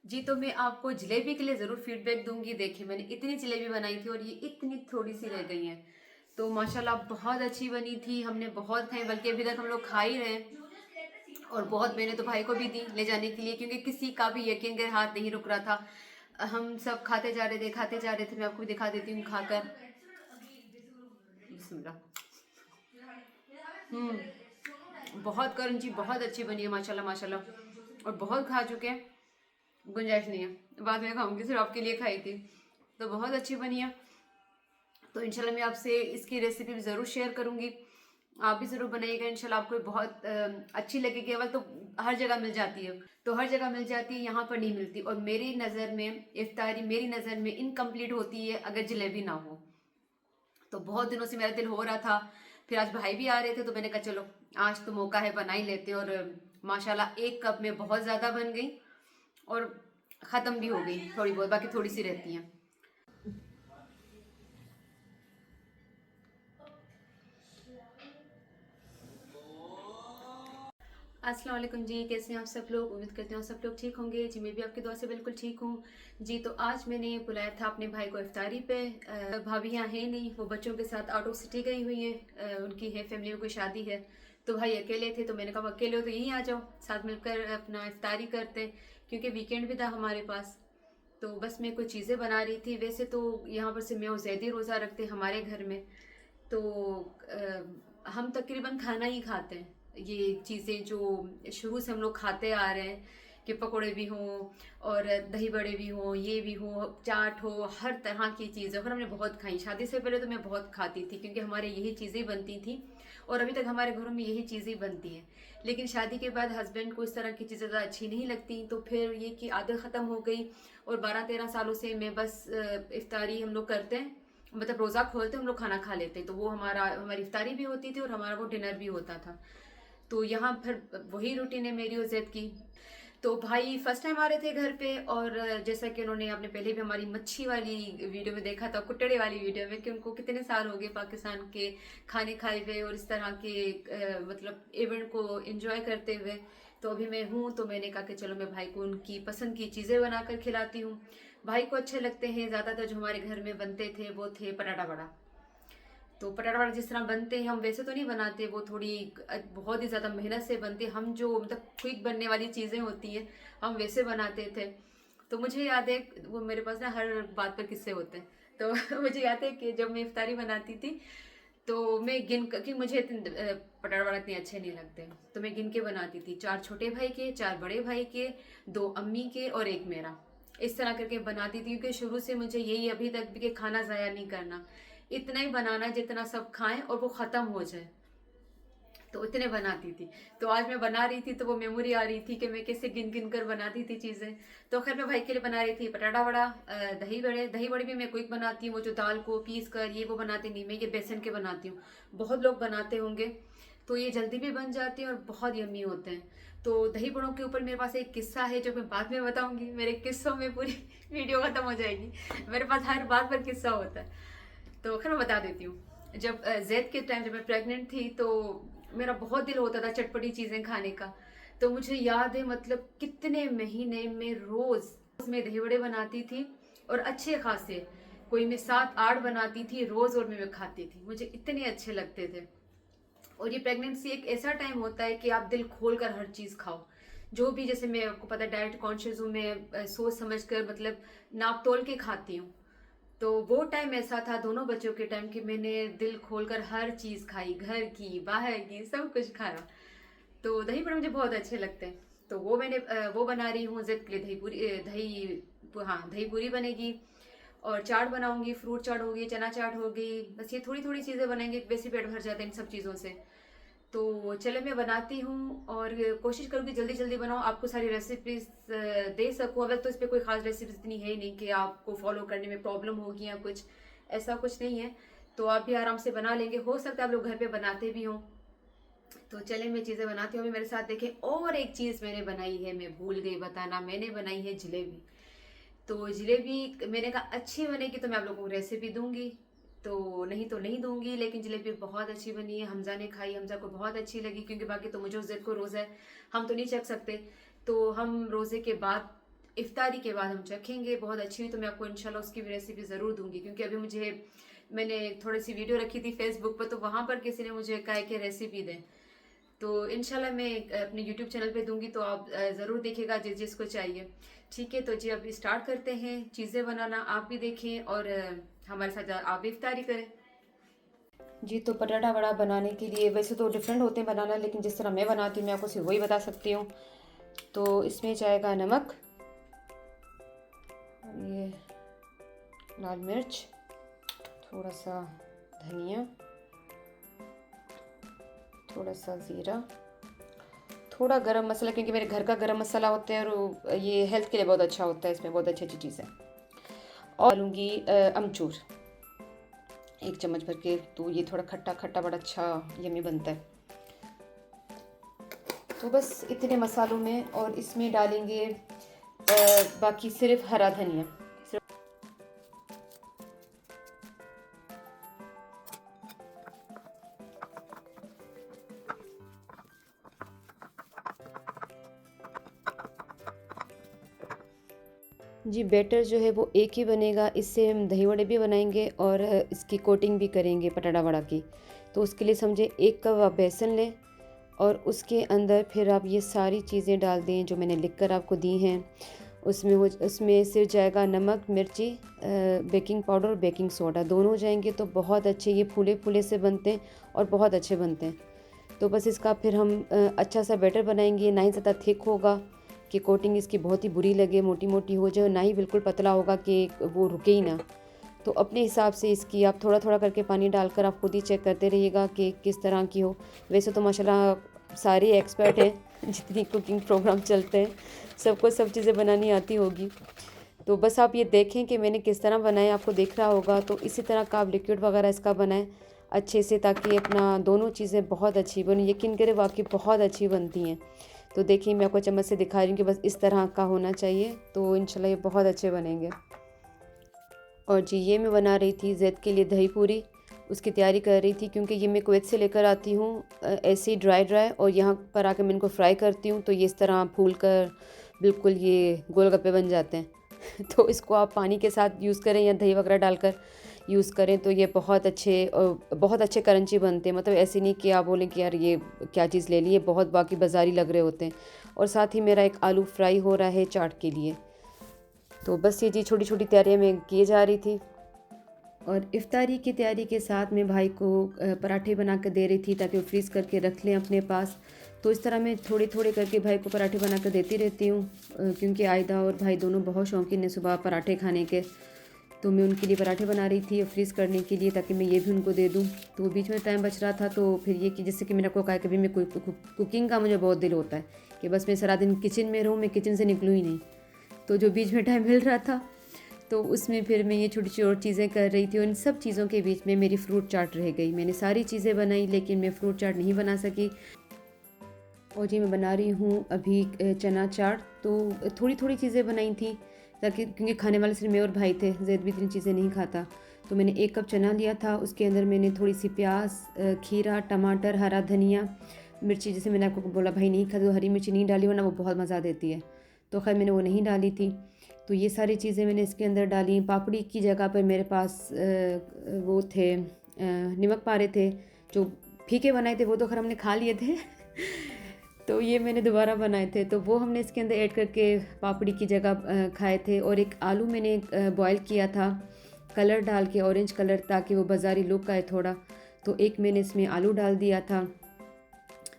जी, तो मैं आपको जलेबी के लिए ज़रूर फीडबैक दूंगी। देखिए, मैंने इतनी जलेबी बनाई थी और ये इतनी थोड़ी सी रह गई है। तो माशाल्लाह बहुत अच्छी बनी थी, हमने बहुत खाई, बल्कि अभी तक हम लोग खा ही रहे हैं। और बहुत मैंने तो भाई को भी दी ले जाने के लिए, क्योंकि किसी का भी यकीन के हाथ नहीं रुक रहा था। हम सब खाते जा रहे थे, खाते जा रहे थे। मैं आपको भी दिखा देती हूँ खाकर। बिस्मिल्लाह। बहुत क्रंची, बहुत अच्छी बनी है माशाल्लाह माशाल्लाह। और बहुत खा चुके हैं, गुंजाइश नहीं है, बाद में खाऊंगी, सिर्फ आपके लिए खाई थी। तो बहुत अच्छी बनी है। तो इंशाल्लाह मैं आपसे इसकी रेसिपी भी ज़रूर शेयर करूंगी, आप भी ज़रूर बनाइएगा। इंशाल्लाह आपको बहुत अच्छी लगेगी। अवल तो हर जगह मिल जाती है, तो हर जगह मिल जाती है, यहाँ पर नहीं मिलती। और मेरी नज़र में इफ्तारी, मेरी नज़र में इनकम्प्लीट होती है अगर जलेबी ना हो। तो बहुत दिनों से मेरा दिल हो रहा था, फिर आज भाई भी आ रहे थे, तो मैंने कहा चलो आज तो मौका है, बना ही लेते। और माशाल्लाह एक कप में बहुत ज़्यादा बन गई और ख़त्म भी हो गई थोड़ी बहुत, बाकी थोड़ी सी रहती हैं। अस्सलाम वालेकुम जी, कैसे हैं आप सब लोग? उम्मीद करते हैं सब लोग ठीक होंगे जी। मैं भी आपकी दुआ से बिल्कुल ठीक हूँ जी। तो आज मैंने बुलाया था अपने भाई को इफ्तारी पे। भाभी यहाँ है नहीं, वो बच्चों के साथ आउट ऑफ सिटी गई हुई हैं। उनकी है फैमिली में कोई शादी है, तो भाई अकेले थे। तो मैंने कहा अकेले हो तो यहीं आ जाओ, साथ मिलकर अपना इफ्तारी करते हैं, क्योंकि वीकेंड भी था हमारे पास। तो बस मैं कुछ चीज़ें बना रही थी। वैसे तो यहाँ पर से मैं और जैदी रोज़ा रखते हैं हमारे घर में। तो हम तकरीबन खाना ही खाते हैं, ये चीज़ें जो शुरू से हम लोग खाते आ रहे हैं, कि पकोड़े भी हों और दही बड़े भी हों, ये भी हो, चाट हो, हर तरह की चीज़ें। और हमने बहुत खाई। शादी से पहले तो मैं बहुत खाती थी, क्योंकि हमारे यही चीज़ें बनती थी और अभी तक हमारे घरों में यही चीज़ें बनती हैं। लेकिन शादी के बाद हस्बैंड को इस तरह की चीज़ें ज़्यादा अच्छी नहीं लगती, तो फिर ये कि आदत ख़त्म हो गई। और 12-13 सालों से मैं बस इफ्तारी हम लोग करते हैं, मतलब रोज़ा खोलते हम लोग, खाना खा लेते। तो वो हमारी इफ्तारी भी होती थी और हमारा वो डिनर भी होता था। तो यहाँ फिर वही रूटीन है मेरी और जैद की। तो भाई फर्स्ट टाइम आ रहे थे घर पे, और जैसा कि उन्होंने, आपने पहले भी हमारी मच्छी वाली वीडियो में देखा था, कुटड़े वाली वीडियो में, कि उनको कितने साल हो गए पाकिस्तान के खाने खाए हुए और इस तरह के मतलब इवेंट को एंजॉय करते हुए। तो अभी मैं हूँ, तो मैंने कहा कि चलो मैं भाई को उनकी पसंद की चीज़ें बनाकर खिलाती हूँ। भाई को अच्छे लगते हैं। ज़्यादातर जो हमारे घर में बनते थे वो थे पटाटा वड़ा। तो पटाटा वड़ा जिस तरह बनते हैं हम वैसे तो नहीं बनाते, वो थोड़ी बहुत ही ज़्यादा मेहनत से बनते। हम जो मतलब क्विक बनने वाली चीज़ें होती हैं हम वैसे बनाते थे। तो मुझे याद है, वो मेरे पास ना हर बात पर किस्से होते हैं। तो मुझे याद है कि जब मैं इफ्तारी बनाती थी, तो मैं कि मुझे पटाटा वड़ा इतने अच्छे नहीं लगते, तो मैं गिन के बनाती थी। 4 छोटे भाई के, 4 बड़े भाई के, 2 अम्मी के और 1 मेरा। इस तरह करके बनाती थी, क्योंकि शुरू से मुझे यही अभी तक भी, कि खाना ज़ाया नहीं करना, इतना ही बनाना जितना सब खाएं और वो ख़त्म हो जाए। तो इतने बनाती थी। तो आज मैं बना रही थी, तो वो मेमोरी आ रही थी कि मैं कैसे गिन गिन कर बनाती थी चीज़ें। तो खैर मैं भाई के लिए बना रही थी पटाटा वड़ा, दही बड़े। दही बड़े भी मैं क्विक बनाती हूँ, वो जो दाल को पीस कर ये वो बनाती नहीं, मैं ये बेसन के बनाती हूँ। बहुत लोग बनाते होंगे, तो ये जल्दी भी बन जाते हैं और बहुत यम्मी होते हैं। तो दही बड़ों के ऊपर मेरे पास एक किस्सा है जो मैं बाद में बताऊंगी। मेरे किस्सों में पूरी वीडियो खत्म हो जाएगी, मेरे पास हर बात पर किस्सा होता है। तो खैर मैं बता देती हूँ। जब जैद के टाइम, जब मैं प्रेग्नेंट थी, तो मेरा बहुत दिल होता था चटपटी चीज़ें खाने का। तो मुझे याद है, मतलब कितने महीने में रोज़ मैं दही बड़े बनाती थी, और अच्छे खासे, कोई मैं 7-8 बनाती थी रोज़, और मैं खाती थी, मुझे इतने अच्छे लगते थे। और ये प्रेगनेंसी एक ऐसा टाइम होता है कि आप दिल खोल कर हर चीज़ खाओ, जो भी, जैसे मैं, आपको पता है डाइट कॉन्शियस हूँ मैं, सोच समझ कर, मतलब नाप तोल के खाती हूँ। तो वो टाइम ऐसा था दोनों बच्चों के टाइम, कि मैंने दिल खोलकर हर चीज़ खाई, घर की बाहर की सब कुछ खाया। तो दही बड़े मुझे बहुत अच्छे लगते हैं। तो वो मैंने वो बना रही हूँ जिद के लिए। दही पूरी, हाँ दही पूरी बनेगी, और चाट बनाऊंगी, फ्रूट चाट होगी, चना चाट होगी। बस ये थोड़ी थोड़ी चीज़ें बनाएंगे, वैसे पेट भर जाता है इन सब चीज़ों से। तो चले मैं बनाती हूँ, और कोशिश करूँगी जल्दी जल्दी बनाऊँ, आपको सारी रेसिपीज दे सकूँ। अगर तो इस पर कोई खास रेसिपीज इतनी है नहीं कि आपको फॉलो करने में प्रॉब्लम होगी या कुछ, ऐसा कुछ नहीं है। तो आप भी आराम से बना लेंगे, हो सकता है आप लोग घर पे बनाते भी हों। तो चले मैं चीज़ें बनाती हूँ। अभी मेरे साथ देखें, और एक चीज़ मैंने बनाई है, मैं भूल गई बताना, मैंने बनाई है जलेबी। तो जलेबी मैंने कहा अच्छी बनेगी तो मैं आप लोगों को रेसिपी दूंगी, तो नहीं दूंगी। लेकिन जलेबी बहुत अच्छी बनी है, हमजा ने खाई, हमजा को बहुत अच्छी लगी, क्योंकि बाकी तो मुझे उस दिन को रोज़ा है, हम तो नहीं चख सकते। तो हम रोज़े के बाद इफ्तारी के बाद हम चखेंगे। बहुत अच्छी हुई तो मैं आपको इंशाल्लाह उसकी भी रेसिपी ज़रूर दूंगी, क्योंकि अभी मैंने थोड़ी सी वीडियो रखी थी फेसबुक पर, तो वहाँ पर किसी ने मुझे कहा कि रेसिपी दें, तो इंशाल्लाह मैं अपने यूट्यूब चैनल पे दूंगी, तो आप ज़रूर देखिएगा जिसको चाहिए। ठीक है, तो जी अब स्टार्ट करते हैं चीज़ें बनाना। आप भी देखें और हमारे साथ आप भी इफ्तारी करें। जी तो पटाटा वड़ा बनाने के लिए वैसे तो डिफरेंट होते हैं बनाना, लेकिन जिस तरह मैं बनाती हूँ मैं आपको सिर्फ वही बता सकती हूँ। तो इसमें जाएगा नमक, ये लाल मिर्च, थोड़ा सा धनिया, थोड़ा सा ज़ीरा, थोड़ा गरम मसाला, क्योंकि मेरे घर का गरम मसाला होता है और ये हेल्थ के लिए बहुत अच्छा होता है, इसमें बहुत अच्छी अच्छी चीज़ है। और डालूँगी अमचूर 1 चम्मच भर के, तो ये थोड़ा खट्टा खट्टा बड़ा अच्छा यमी बनता है। तो बस इतने मसालों में, और इसमें डालेंगे बाकी सिर्फ हरा धनिया। जी बैटर जो है वो एक ही बनेगा, इससे हम दही वड़े भी बनाएंगे और इसकी कोटिंग भी करेंगे पटाटा वड़ा की। तो उसके लिए समझे 1 कप आप बेसन लें और उसके अंदर फिर आप ये सारी चीज़ें डाल दें जो मैंने लिखकर आपको दी हैं। उसमें सिर्फ जाएगा नमक, मिर्ची, बेकिंग पाउडर और बेकिंग सोडा, दोनों हो जाएंगे तो बहुत अच्छे ये फूले फूले से बनते हैं और बहुत अच्छे बनते हैं। तो बस इसका फिर हम अच्छा सा बैटर बनाएंगे, ना ही ज़्यादा थिक होगा कि कोटिंग इसकी बहुत ही बुरी लगे, मोटी मोटी हो जाए, ना ही बिल्कुल पतला होगा कि वो रुके ही ना। तो अपने हिसाब से इसकी आप थोड़ा थोड़ा करके पानी डालकर आप खुद ही चेक करते रहिएगा कि किस तरह की हो। वैसे तो माशाल्लाह सारे एक्सपर्ट हैं जितनी कुकिंग प्रोग्राम चलते हैं, सबको सब चीज़ें बनानी आती होगी। तो बस आप ये देखें कि मैंने किस तरह बनाया, आपको दिख रहा होगा। तो इसी तरह का आप लिक्विड वगैरह इसका बनाएं अच्छे से, ताकि अपना दोनों चीज़ें बहुत अच्छी बनी। यकीन करें वाकई बहुत अच्छी बनती हैं। तो देखिए मैं आपको चम्मच से दिखा रही हूँ कि बस इस तरह का होना चाहिए, तो इंशाल्लाह ये बहुत अच्छे बनेंगे। और जी ये मैं बना रही थी ज़ैद के लिए दही पूरी, उसकी तैयारी कर रही थी, क्योंकि ये मैं कुवैत से लेकर आती हूँ ऐसे ही ड्राई ड्राई, और यहाँ पर आकर मैं इनको फ्राई करती हूँ तो ये इस तरह फूल कर बिल्कुल ये गोलगप्पे बन जाते हैं। तो इसको आप पानी के साथ यूज़ करें या दही वगैरह डालकर यूज़ करें तो ये बहुत अच्छे करंची बनते हैं। मतलब ऐसे नहीं कि आप बोलें कि यार ये क्या चीज़ ले ली, ये बहुत बाकी बाज़ारी लग रहे होते हैं। और साथ ही मेरा एक आलू फ्राई हो रहा है चाट के लिए। तो बस ये जी छोटी छोटी तैयारियाँ मैं किए जा रही थी। और इफ्तारी की तैयारी के साथ मैं भाई को पराठे बना कर दे रही थी, ताकि वो फ्रीज़ करके रख लें अपने पास। तो इस तरह मैं थोड़े थोड़े करके भाई को पराठे बना कर देती रहती हूँ, क्योंकि आयदा और भाई दोनों बहुत शौकीन हैं सुबह पराठे खाने के। तो मैं उनके लिए पराठे बना रही थी फ्रीज़ करने के लिए, ताकि मैं ये भी उनको दे दूँ। तो बीच में टाइम बच रहा था, तो फिर ये कि जैसे कि मैंने आपको कहा कभी मैं कुकिंग का मुझे बहुत दिल होता है कि बस मैं सारा दिन किचन में रहूँ, मैं किचन से निकलूँ ही नहीं। तो जो बीच में टाइम मिल रहा था तो उसमें फिर मैं ये छोटी छोटी और चीज़ें कर रही थी। और इन सब चीज़ों के बीच में मेरी फ्रूट चाट रह गई। मैंने सारी चीज़ें बनाई लेकिन मैं फ्रूट चाट नहीं बना सकी। और जी मैं बना रही हूँ अभी चना चाट। तो थोड़ी थोड़ी चीज़ें बनाई थी, ताकि क्योंकि खाने वाले सिर्फ मैं और भाई थे, ज़ैद भी इतनी चीज़ें नहीं खाता। तो मैंने 1 कप चना लिया था, उसके अंदर मैंने थोड़ी सी प्याज, खीरा, टमाटर, हरा धनिया, मिर्ची, जैसे मैंने आपको बोला भाई नहीं खाता तो हरी मिर्ची नहीं डाली, वरना वो बहुत मज़ा देती है। तो खैर मैंने वो नहीं डाली थी। तो ये सारी चीज़ें मैंने इसके अंदर डाली। पापड़ी की जगह पर मेरे पास वो थे नमक पारे थे, जो फीके बनाए थे, वो तो खैर हमने खा लिए थे। तो ये मैंने दोबारा बनाए थे, तो वो हमने इसके अंदर ऐड करके पापड़ी की जगह खाए थे। और एक आलू मैंने बॉयल किया था कलर डाल के, ऑरेंज कलर, ताकि वो बाज़ारी लुक आए थोड़ा। तो एक मैंने इसमें आलू डाल दिया था।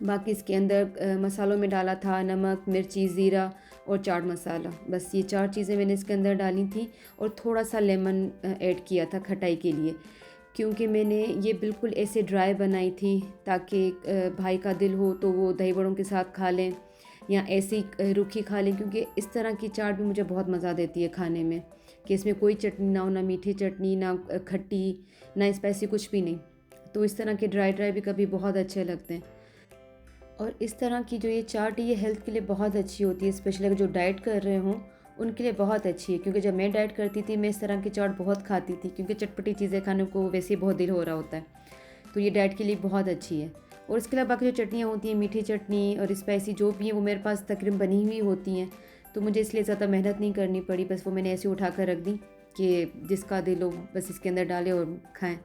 बाकी इसके अंदर मसालों में डाला था नमक, मिर्ची, ज़ीरा और चाट मसाला। बस ये 4 चीज़ें मैंने इसके अंदर डाली थी। और थोड़ा सा लेमन ऐड किया था खटाई के लिए, क्योंकि मैंने ये बिल्कुल ऐसे ड्राई बनाई थी ताकि भाई का दिल हो तो वो दही बड़ों के साथ खा लें या ऐसे ही रूखी खा लें। क्योंकि इस तरह की चाट भी मुझे बहुत मज़ा देती है खाने में, कि इसमें कोई चटनी ना हो, ना मीठी चटनी, ना खट्टी, ना स्पाइसी, कुछ भी नहीं। तो इस तरह के ड्राई ड्राई भी कभी बहुत अच्छे लगते हैं। और इस तरह की जो ये चाट है ये हेल्थ के लिए बहुत अच्छी होती है, स्पेशली अगर जो डाइट कर रहे हों उनके लिए बहुत अच्छी है। क्योंकि जब मैं डाइट करती थी मैं इस तरह की चाट बहुत खाती थी, क्योंकि चटपटी चीज़ें खाने को वैसे ही बहुत दिल हो रहा होता है। तो ये डाइट के लिए बहुत अच्छी है। और इसके अलावा बाकी जो चटनियाँ होती हैं, मीठी चटनी और स्पाइसी जो भी है, वो मेरे पास तकरीबन बनी हुई होती हैं। तो मुझे इसलिए ज़्यादा मेहनत नहीं करनी पड़ी, बस वो मैंने ऐसे उठा कर रख दी कि जिसका दिल हो बस इसके अंदर डालें और खाएं।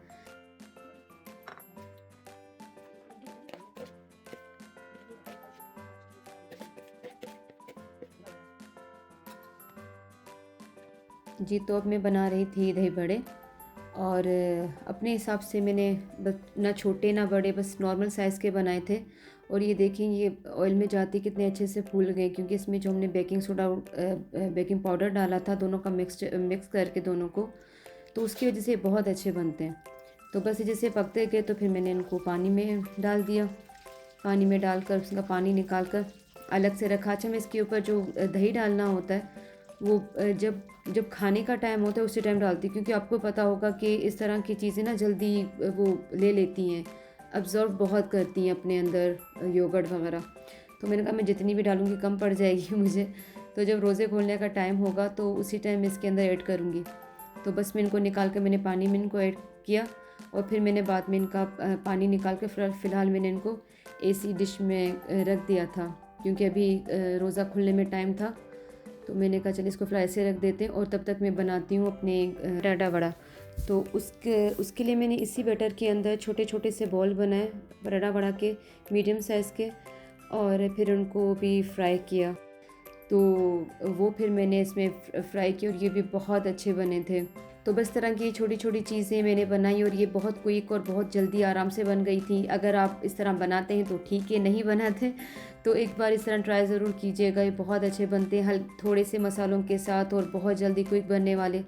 जी, तो अब मैं बना रही थी दही बड़े, और अपने हिसाब से मैंने बस ना छोटे ना बड़े, बस नॉर्मल साइज़ के बनाए थे। और ये देखें, ये ऑयल में जाते कितने अच्छे से फूल गए, क्योंकि इसमें जो हमने बेकिंग सोडा और बेकिंग पाउडर डाला था, दोनों का मिक्स करके दोनों को, तो उसकी वजह से बहुत अच्छे बनते हैं। तो बस जैसे पकते गए तो फिर मैंने इनको पानी में डाल दिया। पानी में डालकर उसका पानी निकाल कर अलग से रखा। अच्छा, मैं इसके ऊपर जो दही डालना होता है वो जब जब खाने का टाइम होता है उसी टाइम डालती हूँ, क्योंकि आपको पता होगा कि इस तरह की चीज़ें ना जल्दी वो ले लेती हैं, अब्ज़ॉर्ब बहुत करती हैं अपने अंदर योगर्ट वगैरह। तो मैंने कहा मैं जितनी भी डालूँगी कम पड़ जाएगी मुझे, तो जब रोज़े खोलने का टाइम होगा तो उसी टाइम मैं इसके अंदर ऐड करूँगी। तो बस मैं इनको निकाल कर मैंने पानी में इनको ऐड किया, और फिर मैंने बाद में इनका पानी निकाल कर फ़िलहाल मैंने इनको ऐसी डिश में रख दिया था, क्योंकि अभी रोज़ा खुलने में टाइम था। तो मैंने कहा चलिए इसको फ्राई से रख देते हैं, और तब तक मैं बनाती हूँ अपने पराठा वड़ा। तो उसके लिए मैंने इसी बैटर के अंदर छोटे छोटे से बॉल बनाए पराठा वड़ा के, मीडियम साइज़ के, और फिर उनको भी फ्राई किया। तो वो फिर मैंने इसमें फ्राई किया, और ये भी बहुत अच्छे बने थे। तो बस तरह की छोटी छोटी चीज़ें मैंने बनाई, और ये बहुत क्विक और बहुत जल्दी आराम से बन गई थी। अगर आप इस तरह बनाते हैं तो ठीक है, नहीं बनाते तो एक बार इस तरह ट्राई ज़रूर कीजिएगा। ये बहुत अच्छे बनते हैं थोड़े से मसालों के साथ, और बहुत जल्दी क्विक बनने वाले,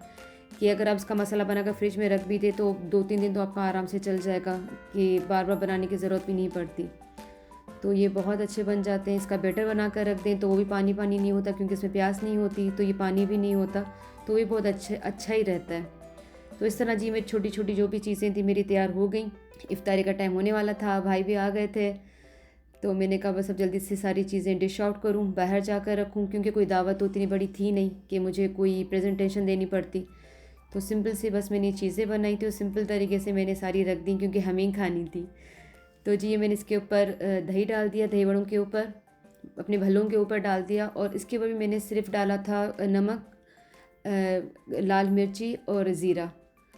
कि अगर आप इसका मसाला बनाकर फ्रिज में रख भी दे तो 2-3 दिन तो आपका आराम से चल जाएगा, कि बार बार बनाने की ज़रूरत भी नहीं पड़ती। तो ये बहुत अच्छे बन जाते हैं। इसका बैटर बना कर रख दें तो वो भी पानी पानी नहीं होता, क्योंकि इसमें प्याज नहीं होती, तो ये पानी भी नहीं होता, तो ये बहुत अच्छा ही रहता है। तो इस तरह जी मेरी छोटी छोटी जो भी चीज़ें थी मेरी तैयार हो गई। इफ्तारी का टाइम होने वाला था, भाई भी आ गए थे, तो मैंने कहा बस अब जल्दी से सारी चीज़ें डिश आउट करूँ, बाहर जाकर रखूँ, क्योंकि कोई दावत उतनी बड़ी थी नहीं कि मुझे कोई प्रेजेंटेशन देनी पड़ती। तो सिंपल सी बस मैंने चीज़ें बनाई थी, और सिंपल तरीके से मैंने सारी रख दी, क्योंकि हमें ही खानी थी। तो जी ये मैंने इसके ऊपर दही डाल दिया, दही बड़ों के ऊपर, अपने भल्लों के ऊपर डाल दिया, और इसके ऊपर भी मैंने सिर्फ डाला था नमक, लाल मिर्ची और ज़ीरा।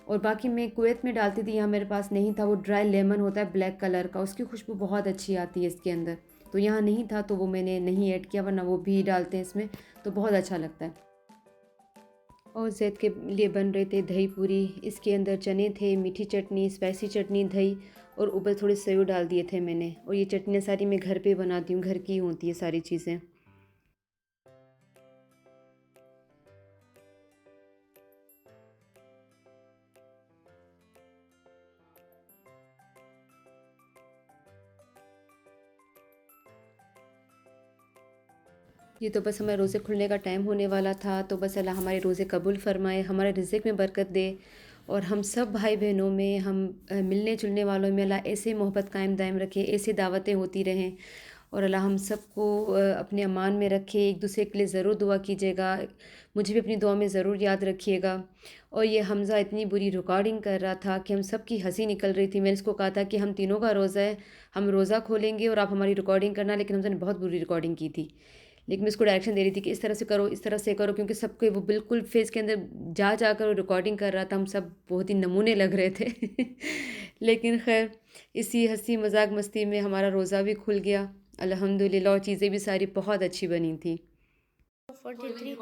और बाकी मैं कुवैत में डालती थी, यहाँ मेरे पास नहीं था। वो ड्राई लेमन होता है ब्लैक कलर का, उसकी खुशबू बहुत अच्छी आती है इसके अंदर, तो यहाँ नहीं था तो वो मैंने नहीं ऐड किया, वरना वो भी डालते हैं इसमें तो बहुत अच्छा लगता है। और ज़ैद के लिए बन रहे थे दही पूरी, इसके अंदर चने थे, मीठी चटनी, स्पाइसी चटनी, दही, और ऊपर थोड़े सेव डाल दिए थे मैंने। और ये चटनियाँ सारी मैं घर पे बनाती हूँ, घर की होती है सारी चीज़ें। ये तो बस हमारे रोज़े खुलने का टाइम होने वाला था, तो बस अल्लाह हमारे रोज़े कबूल फ़रमाए, हमारे रिज़्क़ में बरकत दे, और हम सब भाई बहनों में, हम मिलने जुलने वालों में अल्लाह ऐसे मोहब्बत कायम दायम रखे, ऐसी दावतें होती रहें, और अल्लाह हम सबको अपने अमान में रखे। एक दूसरे के लिए ज़रूर दुआ कीजिएगा, मुझे भी अपनी दुआ में ज़रूर याद रखिएगा। और ये हमज़ा इतनी बुरी रिकॉर्डिंग कर रहा था कि हम सब की हंसी निकल रही थी। मैंने इसको कहा था कि हम तीनों का रोज़ा है, हम रोज़ा खोलेंगे और आप हमारी रिकॉर्डिंग करना, लेकिन हमज़ा ने बहुत बुरी रिकॉर्डिंग की थी। लेकिन मैं उसको डायरेक्शन दे रही थी कि इस तरह से करो, इस तरह से करो, क्योंकि सबके वो बिल्कुल फेस के अंदर जा जाकर वो रिकॉर्डिंग कर रहा था। हम सब बहुत ही नमूने लग रहे थे लेकिन खैर इसी हंसी मजाक मस्ती में हमारा रोज़ा भी खुल गया अल्हम्दुलिल्लाह, और चीज़ें भी सारी बहुत अच्छी बनी थी। 43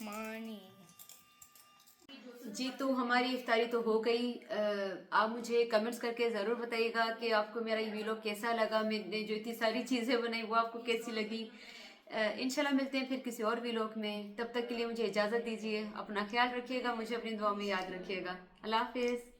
मानी। जी, तो हमारी इफ्तारी तो हो गई। आप मुझे कमेंट्स करके ज़रूर बताइएगा कि आपको मेरा ये वीलॉग कैसा लगा, मैंने जो इतनी सारी चीज़ें बनाई वो आपको कैसी लगी। इंशाल्लाह मिलते हैं फिर किसी और वीलॉग में, तब तक के लिए मुझे इजाज़त दीजिए। अपना ख्याल रखिएगा, मुझे अपनी दुआ में याद रखिएगा। अल्लाह हाफिज़।